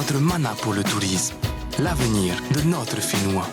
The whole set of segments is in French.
notre mana pour le tourisme, l'avenir de notre Finnois.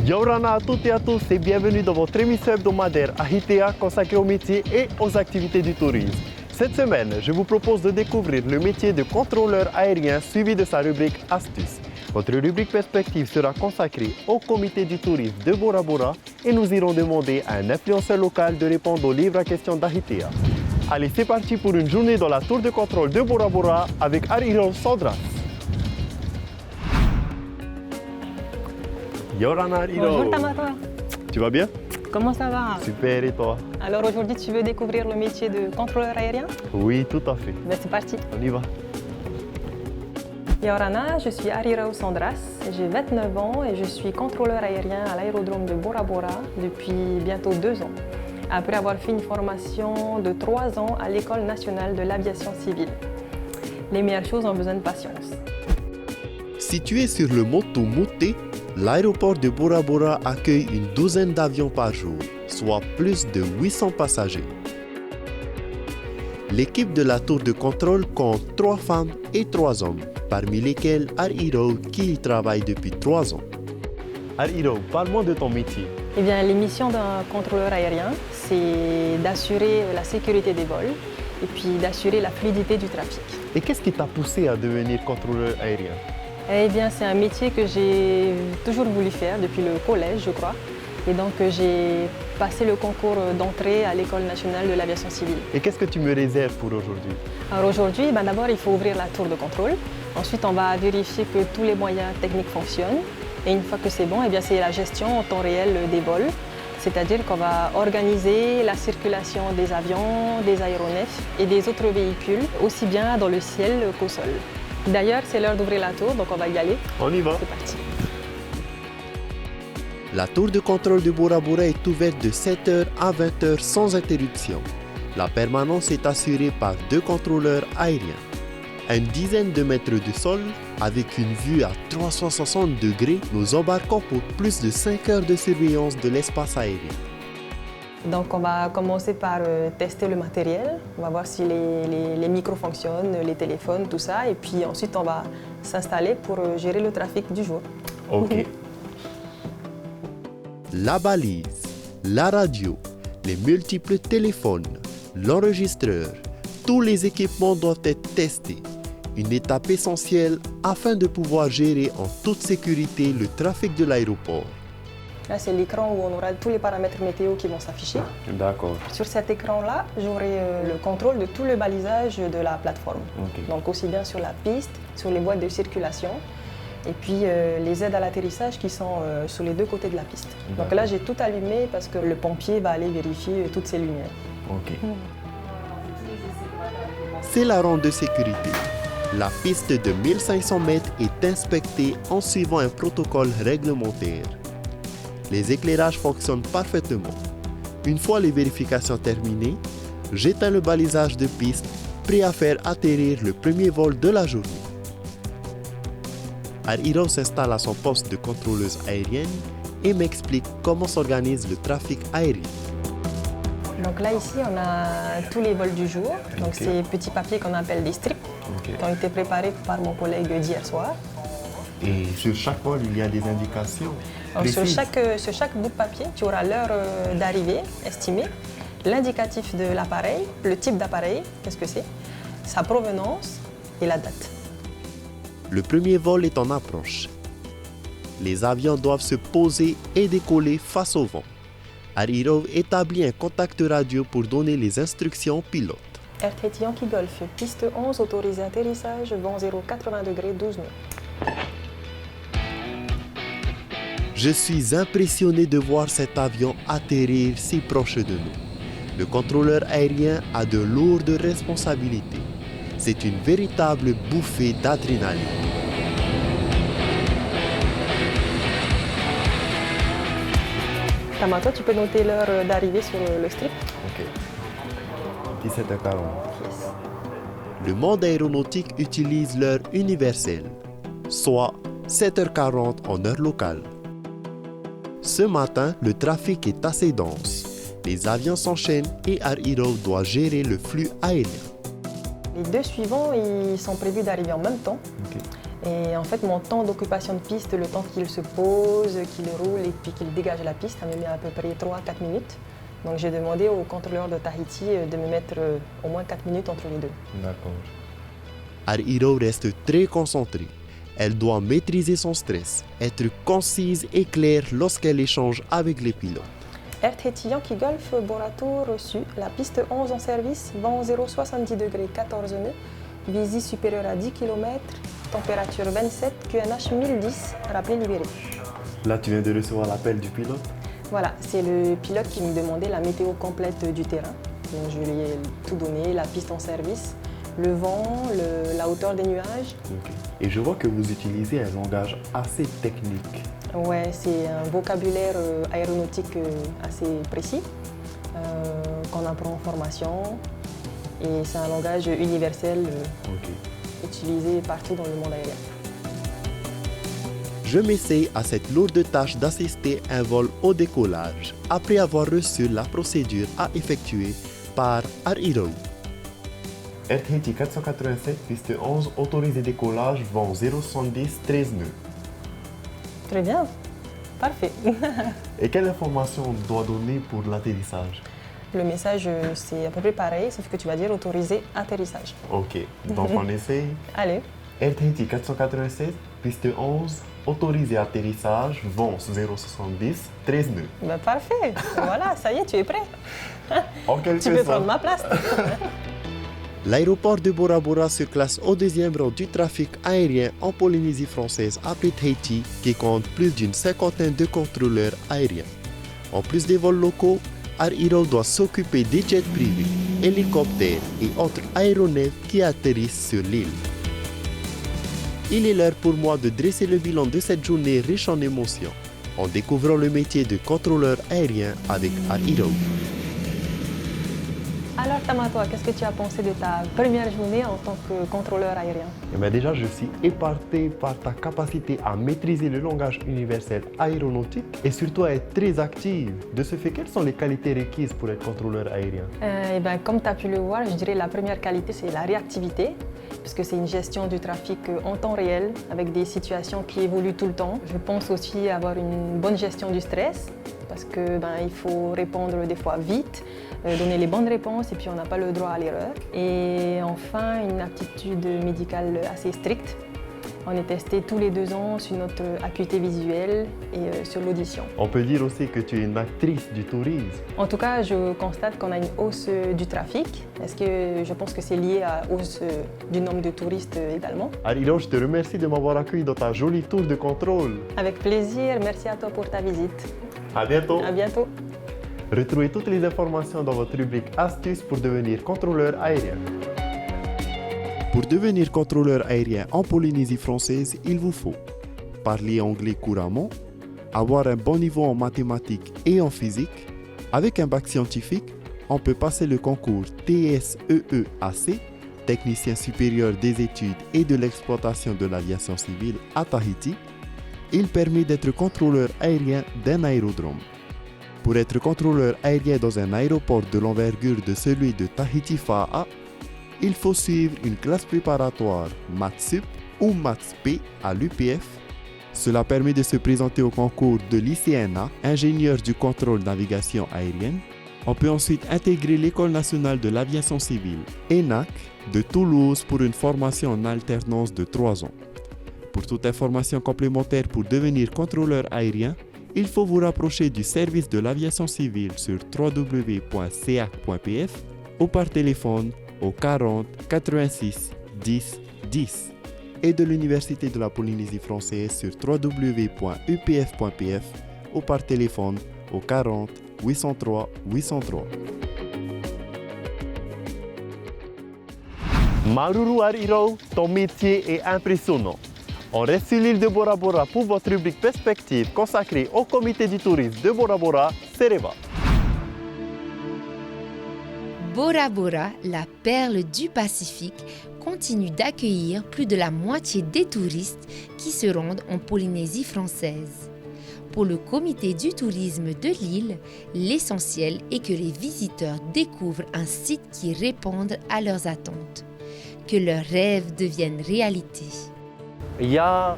Yorana à toutes et à tous et bienvenue dans votre émission hebdomadaire Ahitea consacrée aux métiers et aux activités du tourisme. Cette semaine, je vous propose de découvrir le métier de contrôleur aérien suivi de sa rubrique Astuces. Votre rubrique Perspective sera consacrée au comité du tourisme de Bora Bora et nous irons demander à un influenceur local de répondre aux livres à questions d'Ahitea. Allez, c'est parti pour une journée dans la tour de contrôle de Bora Bora avec Ariro Sandras. Yorana Ariro. Bonjour Tamara. Tu vas bien? Comment ça va? Super, et toi? Alors aujourd'hui, tu veux découvrir le métier de contrôleur aérien? Oui, tout à fait. Ben, c'est parti. On y va. Yorana, je suis Arirao Sandras, j'ai 29 ans et je suis contrôleur aérien à l'aérodrome de Bora Bora depuis bientôt 2 ans, après avoir fait une formation de 3 ans à l'École nationale de l'aviation civile. Les meilleures choses ont besoin de patience. Situé sur le Moto Mouté, l'aéroport de Bora Bora accueille une douzaine d'avions par jour, soit plus de 800 passagers. L'équipe de la tour de contrôle compte 3 femmes et 3 hommes, parmi lesquels Ariro qui y travaille depuis 3 ans. Ariro, parle-moi de ton métier. Eh bien, les missions d'un contrôleur aérien, c'est d'assurer la sécurité des vols et puis d'assurer la fluidité du trafic. Et qu'est-ce qui t'a poussé à devenir contrôleur aérien? Eh bien, c'est un métier que j'ai toujours voulu faire depuis le collège, je crois. Et donc, j'ai passé le concours d'entrée à l'École nationale de l'aviation civile. Et qu'est-ce que tu me réserves pour aujourd'hui? Alors aujourd'hui, d'abord, il faut ouvrir la tour de contrôle. Ensuite, on va vérifier que tous les moyens techniques fonctionnent. Et une fois que c'est bon, eh bien, c'est la gestion en temps réel des vols. C'est-à-dire qu'on va organiser la circulation des avions, des aéronefs et des autres véhicules, aussi bien dans le ciel qu'au sol. D'ailleurs, c'est l'heure d'ouvrir la tour, donc on va y aller. On y va. C'est parti. La tour de contrôle de Bora Bora est ouverte de 7h à 20h sans interruption. La permanence est assurée par 2 contrôleurs aériens. À une dizaine de mètres du sol, avec une vue à 360 degrés, nous embarquons pour plus de 5 heures de surveillance de l'espace aérien. Donc on va commencer par tester le matériel, on va voir si les micros fonctionnent, les téléphones, tout ça, et puis ensuite on va s'installer pour gérer le trafic du jour. Ok. La balise, la radio, les multiples téléphones, l'enregistreur, tous les équipements doivent être testés. Une étape essentielle afin de pouvoir gérer en toute sécurité le trafic de l'aéroport. Là, c'est l'écran où on aura tous les paramètres météo qui vont s'afficher. D'accord. Sur cet écran-là, j'aurai le contrôle de tout le balisage de la plateforme. Ok. Donc aussi bien sur la piste, sur les voies de circulation, et puis les aides à l'atterrissage qui sont sur les 2 côtés de la piste. Donc là, j'ai tout allumé parce que le pompier va aller vérifier toutes ces lumières. Ok. C'est la ronde de sécurité. La piste de 1500 mètres est inspectée en suivant un protocole réglementaire. Les éclairages fonctionnent parfaitement. Une fois les vérifications terminées, j'éteins le balisage de piste, prêt à faire atterrir le premier vol de la journée. Ariro s'installe à son poste de contrôleuse aérienne et m'explique comment s'organise le trafic aérien. Donc là, ici, on a tous les vols du jour. Donc ces petits papiers qu'on appelle des strips, qui ont été préparés par mon collègue d'hier soir. Et sur chaque vol, il y a des indications. Donc sur chaque bout de papier, tu auras l'heure d'arrivée estimée, l'indicatif de l'appareil, le type d'appareil, qu'est-ce que c'est, sa provenance et la date. Le premier vol est en approche. Les avions doivent se poser et décoller face au vent. Air Europe établit un contact radio pour donner les instructions au pilote. Air Tahiti Yankee Golf, piste 11, autorisé atterrissage, vent 080 degrés, 12 nœuds. Je suis impressionné de voir cet avion atterrir si proche de nous. Le contrôleur aérien a de lourdes responsabilités. C'est une véritable bouffée d'adrénaline. Tamato, tu peux noter l'heure d'arrivée sur le strip. Ok. 17h40. Le monde aéronautique utilise l'heure universelle, soit 7h40 en heure locale. Ce matin, le trafic est assez dense. Les avions s'enchaînent et Air Europe doit gérer le flux aérien. Les deux suivants, ils sont prévus d'arriver en même temps. Ok. Et en fait, mon temps d'occupation de piste, le temps qu'il se pose, qu'il roule et puis qu'il dégage la piste, ça me met à peu près 3-4 minutes. Donc j'ai demandé au contrôleur de Tahiti de me mettre au moins 4 minutes entre les deux. D'accord. Air Europe reste très concentrée. Elle doit maîtriser son stress, être concise et claire lorsqu'elle échange avec les pilotes. Air Tahiti Yankee Golf, Borato reçu, la piste 11 en service, vent 070 degrés, 14 nœuds, visée supérieure à 10 km, température 27, QNH 1010, rappelé libéré. Là, tu viens de recevoir l'appel du pilote. Voilà, c'est le pilote qui me demandait la météo complète du terrain. Donc je lui ai tout donné, la piste en service, le vent, la hauteur des nuages. Ok. Et je vois que vous utilisez un langage assez technique. Ouais, c'est un vocabulaire aéronautique assez précis qu'on apprend en formation. Et c'est un langage universel utilisé partout dans le monde aérien. Je m'essaye à cette lourde tâche d'assister un vol au décollage après avoir reçu la procédure à effectuer par Air Europe. Air Tahiti 487, piste 11, autorisé décollage, vent 070, 13 nœuds. Très bien, parfait. Et quelle information on doit donner pour l'atterrissage? Le message, c'est à peu près pareil, sauf que tu vas dire autorisé atterrissage. Ok, donc on essaye. Allez. Air Tahiti 487, piste 11, autorisé atterrissage, vent 070, 13 nœuds. Ben parfait, voilà, ça y est, tu es prêt. En quelque Tu peux sorte. prendre ma place. L'aéroport de Bora Bora se classe au deuxième rang du trafic aérien en Polynésie française après Tahiti, qui compte plus d'une cinquantaine de contrôleurs aériens. En plus des vols locaux, Air Europe doit s'occuper des jets privés, hélicoptères et autres aéronefs qui atterrissent sur l'île. Il est l'heure pour moi de dresser le bilan de cette journée riche en émotions, en découvrant le métier de contrôleur aérien avec Air Europe. Alors Tamato, qu'est-ce que tu as pensé de ta première journée en tant que contrôleur aérien? Eh bien déjà, je suis épaté par ta capacité à maîtriser le langage universel aéronautique et surtout à être très active. De ce fait, quelles sont les qualités requises pour être contrôleur aérien? Comme tu as pu le voir, je dirais la première qualité, c'est la réactivité, puisque c'est une gestion du trafic en temps réel, avec des situations qui évoluent tout le temps. Je pense aussi avoir une bonne gestion du stress, parce que il faut répondre des fois vite, donner les bonnes réponses et puis on n'a pas le droit à l'erreur. Et enfin, une aptitude médicale assez stricte. On est testé tous les 2 ans sur notre acuité visuelle et sur l'audition. On peut dire aussi que tu es une actrice du tourisme. En tout cas, je constate qu'on a une hausse du trafic. Je pense que c'est lié à la hausse du nombre de touristes également. Alors, je te remercie de m'avoir accueilli dans ta jolie tour de contrôle. Avec plaisir, merci à toi pour ta visite. À bientôt. À bientôt. Retrouvez toutes les informations dans votre rubrique Astuces pour devenir contrôleur aérien. Pour devenir contrôleur aérien en Polynésie française, il vous faut parler anglais couramment, avoir un bon niveau en mathématiques et en physique. Avec un bac scientifique, on peut passer le concours TSEEAC, technicien supérieur des études et de l'exploitation de l'aviation civile à Tahiti. Il permet d'être contrôleur aérien d'un aérodrome. Pour être contrôleur aérien dans un aéroport de l'envergure de celui de Tahiti Fa'a, il faut suivre une classe préparatoire Maths Sup ou Maths P à l'UPF. Cela permet de se présenter au concours de l'ICNA, ingénieur du contrôle navigation aérienne. On peut ensuite intégrer l'École nationale de l'aviation civile, ENAC, de Toulouse pour une formation en alternance de 3 ans. Pour toute information complémentaire pour devenir contrôleur aérien, il faut vous rapprocher du service de l'aviation civile sur www.cac.pf ou par téléphone au 40 86 10 10 et de l'Université de la Polynésie française sur www.upf.pf ou par téléphone au 40 803 803. Maruru Ariro, ton métier est impressionnant. On reste sur l'île de Bora Bora pour votre rubrique Perspective consacrée au comité du tourisme de Bora Bora, Sereva. Bora Bora, la perle du Pacifique, continue d'accueillir plus de la moitié des touristes qui se rendent en Polynésie française. Pour le comité du tourisme de l'île, l'essentiel est que les visiteurs découvrent un site qui réponde à leurs attentes, que leurs rêves deviennent réalité. Il y a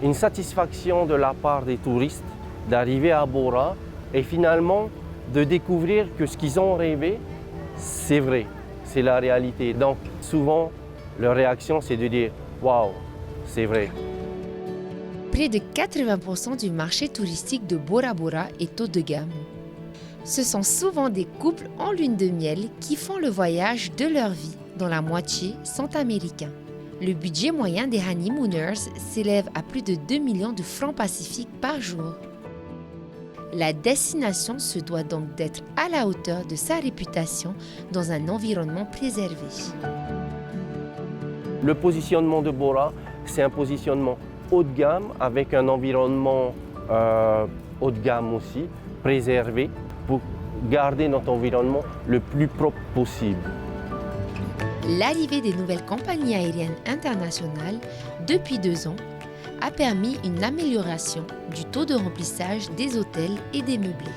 une satisfaction de la part des touristes d'arriver à Bora et finalement de découvrir que ce qu'ils ont rêvé, c'est vrai, c'est la réalité. Donc souvent, leur réaction, c'est de dire « Waouh, c'est vrai ». Près de 80% du marché touristique de Bora Bora est haut de gamme. Ce sont souvent des couples en lune de miel qui font le voyage de leur vie, dont la moitié sont américains. Le budget moyen des honeymooners s'élève à plus de 2 millions de francs pacifiques par jour. La destination se doit donc d'être à la hauteur de sa réputation dans un environnement préservé. Le positionnement de Bora, c'est un positionnement haut de gamme avec un environnement haut de gamme aussi, préservé pour garder notre environnement le plus propre possible. L'arrivée des nouvelles compagnies aériennes internationales, depuis 2 ans, a permis une amélioration du taux de remplissage des hôtels et des meublés.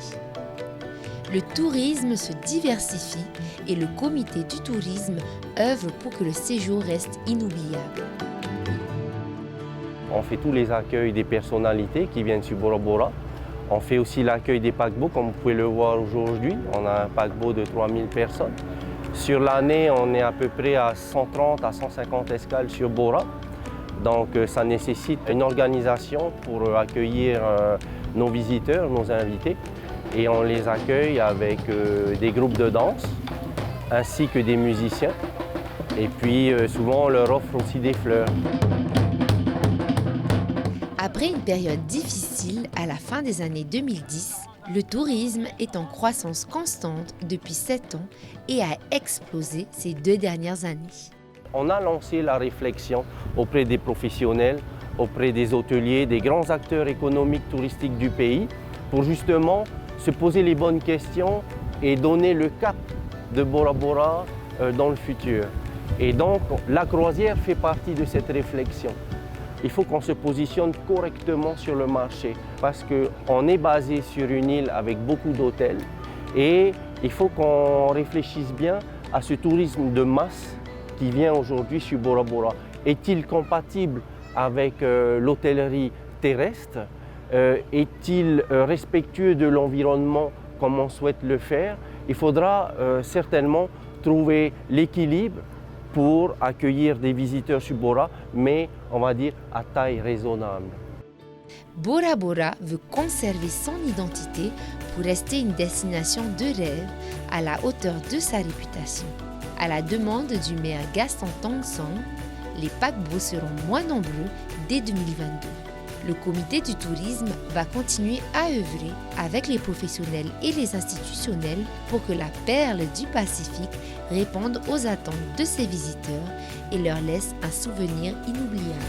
Le tourisme se diversifie et le comité du tourisme œuvre pour que le séjour reste inoubliable. On fait tous les accueils des personnalités qui viennent sur Bora Bora. On fait aussi l'accueil des paquebots, comme vous pouvez le voir aujourd'hui. On a un paquebot de 3000 personnes. Sur l'année, on est à peu près à 130 à 150 escales sur Bora. Donc ça nécessite une organisation pour accueillir nos visiteurs, nos invités. Et on les accueille avec des groupes de danse ainsi que des musiciens. Et puis souvent on leur offre aussi des fleurs. Après une période difficile à la fin des années 2010, le tourisme est en croissance constante depuis 7 ans et a explosé ces 2 dernières années. On a lancé la réflexion auprès des professionnels, auprès des hôteliers, des grands acteurs économiques touristiques du pays pour justement se poser les bonnes questions et donner le cap de Bora Bora dans le futur. Et donc la croisière fait partie de cette réflexion. Il faut qu'on se positionne correctement sur le marché parce qu'on est basé sur une île avec beaucoup d'hôtels et il faut qu'on réfléchisse bien à ce tourisme de masse qui vient aujourd'hui sur Bora Bora. Est-il compatible avec l'hôtellerie terrestre? Est-il respectueux de l'environnement comme on souhaite le faire? Il faudra certainement trouver l'équilibre pour accueillir des visiteurs sur Bora, mais on va dire à taille raisonnable. Bora Bora veut conserver son identité pour rester une destination de rêve à la hauteur de sa réputation. À la demande du maire Gaston Tong-Song, les paquebots seront moins nombreux dès 2022. Le comité du tourisme va continuer à œuvrer avec les professionnels et les institutionnels pour que la perle du Pacifique réponde aux attentes de ses visiteurs et leur laisse un souvenir inoubliable.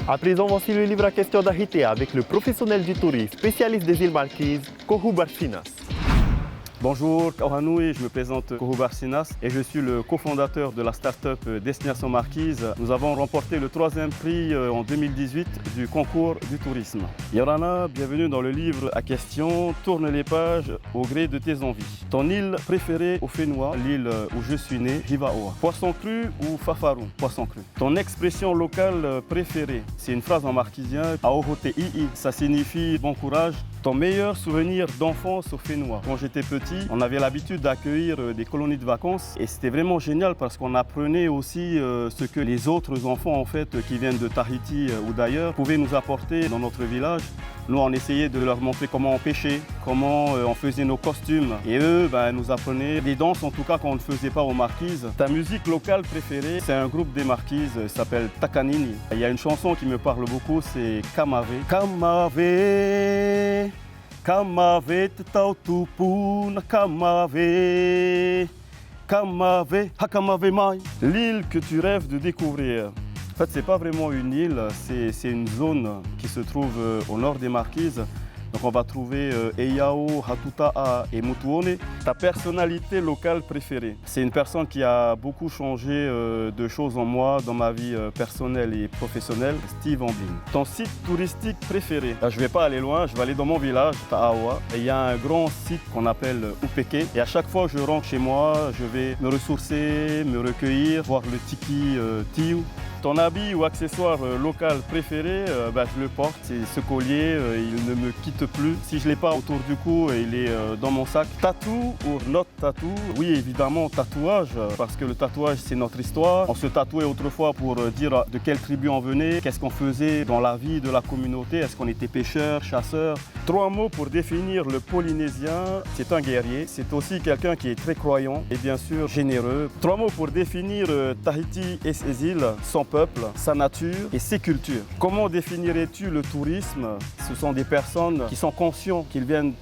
À présent, voici le livre à question d'Ahitea avec le professionnel du tourisme, spécialiste des îles Marquises, Kohu Barsinas. Bonjour, Kauhanui, je me présente Kohu Barsinas et je suis le cofondateur de la start-up Destination Marquise. Nous avons remporté le 3e prix en 2018 du concours du tourisme. Yorana, bienvenue dans le livre à question. Tourne les pages au gré de tes envies. Ton île préférée au Fénois, l'île où je suis né, Jivaoa. Poisson cru ou fafarou, poisson cru. Ton expression locale préférée, c'est une phrase en marquisien, Aohote ii, ça signifie bon courage. Ton meilleur souvenir d'enfance au Fénois? Quand j'étais petit, on avait l'habitude d'accueillir des colonies de vacances et c'était vraiment génial parce qu'on apprenait aussi ce que les autres enfants en fait, qui viennent de Tahiti ou d'ailleurs pouvaient nous apporter dans notre village. Nous, on essayait de leur montrer comment on pêchait, comment on faisait nos costumes. Et eux, nous apprenaient des danses, en tout cas, qu'on ne faisait pas aux Marquises. Ta musique locale préférée, c'est un groupe des Marquises, ça s'appelle Takanini. Il y a une chanson qui me parle beaucoup, c'est Kamave. Kamave, Kamave, Tautupuna, Kamave, Kamave, Hakamave Mai. L'île que tu rêves de découvrir. En fait, ce n'est pas vraiment une île, c'est une zone qui se trouve au nord des Marquises. Donc on va trouver Eyao, Hatuta'a et Mutuone. Ta personnalité locale préférée? C'est une personne qui a beaucoup changé de choses en moi dans ma vie personnelle et professionnelle, Steve Ambling. Ton site touristique préféré? Je ne vais pas aller loin, je vais aller dans mon village, Ta'awa. Il y a un grand site qu'on appelle Upeke. Et à chaque fois que je rentre chez moi, je vais me ressourcer, me recueillir, voir le tiki Tiu. Ton habit ou accessoire local préféré, je le porte, c'est ce collier, il ne me quitte plus. Si je ne l'ai pas autour du cou, il est dans mon sac. Tatou ou not tatou? Oui, évidemment, tatouage, parce que le tatouage, c'est notre histoire. On se tatouait autrefois pour dire de quelle tribu on venait, qu'est-ce qu'on faisait dans la vie de la communauté, est-ce qu'on était pêcheur, chasseur. 3 mots pour définir le Polynésien: c'est un guerrier, c'est aussi quelqu'un qui est très croyant et bien sûr généreux. 3 mots pour définir Tahiti et ses îles: son peuple, sa nature et ses cultures. Comment définirais-tu le tourisme? Ce sont des personnes qui sont conscients qu'ils viennent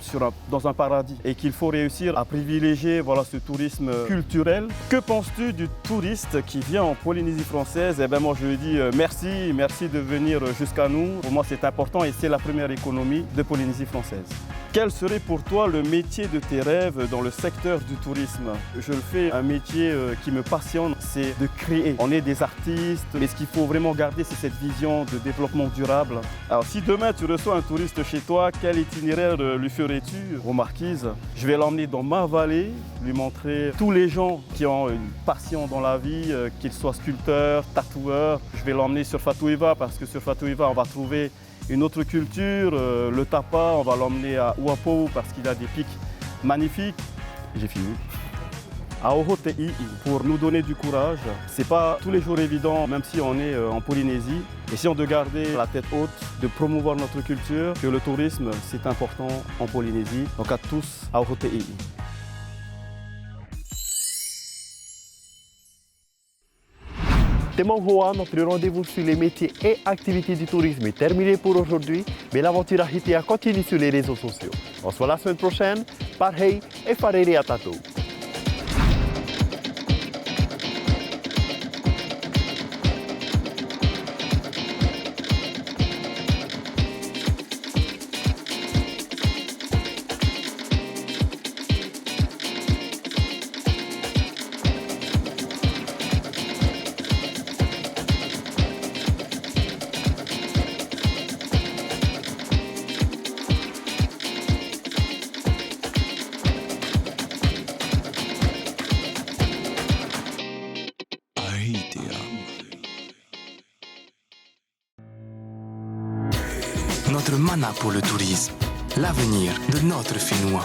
dans un paradis et qu'il faut réussir à privilégier ce tourisme culturel. Que penses-tu du touriste qui vient en Polynésie française? Moi je lui dis merci de venir jusqu'à nous. Pour moi c'est important et c'est la première économie de Polynésie française. Quel serait pour toi le métier de tes rêves dans le secteur du tourisme? Je le fais un métier qui me passionne, c'est de créer. On est des artistes, mais ce qu'il faut vraiment garder, c'est cette vision de développement durable. Alors si demain tu reçois un touriste chez toi, quel itinéraire lui ferais-tu aux Marquises? Je vais l'emmener dans ma vallée, lui montrer tous les gens qui ont une passion dans la vie, qu'ils soient sculpteurs, tatoueurs. Je vais l'emmener sur Fatouiva parce que sur Fatouiva, on va trouver une autre culture, le tapa. On va l'emmener à Uapo parce qu'il a des pics magnifiques. J'ai fini. À Ohote'i pour nous donner du courage. C'est pas tous les jours évident, même si on est en Polynésie. Essayons de garder la tête haute, de promouvoir notre culture, que le tourisme c'est important en Polynésie. Donc à tous, à Ohote'i. Temanghoa, notre rendez-vous sur les métiers et activités du tourisme est terminé pour aujourd'hui, mais l'aventure Ahitea continue sur les réseaux sociaux. On se voit la semaine prochaine. Parhei et Fareri Atato. Notre mana pour le tourisme, l'avenir de notre Fénois.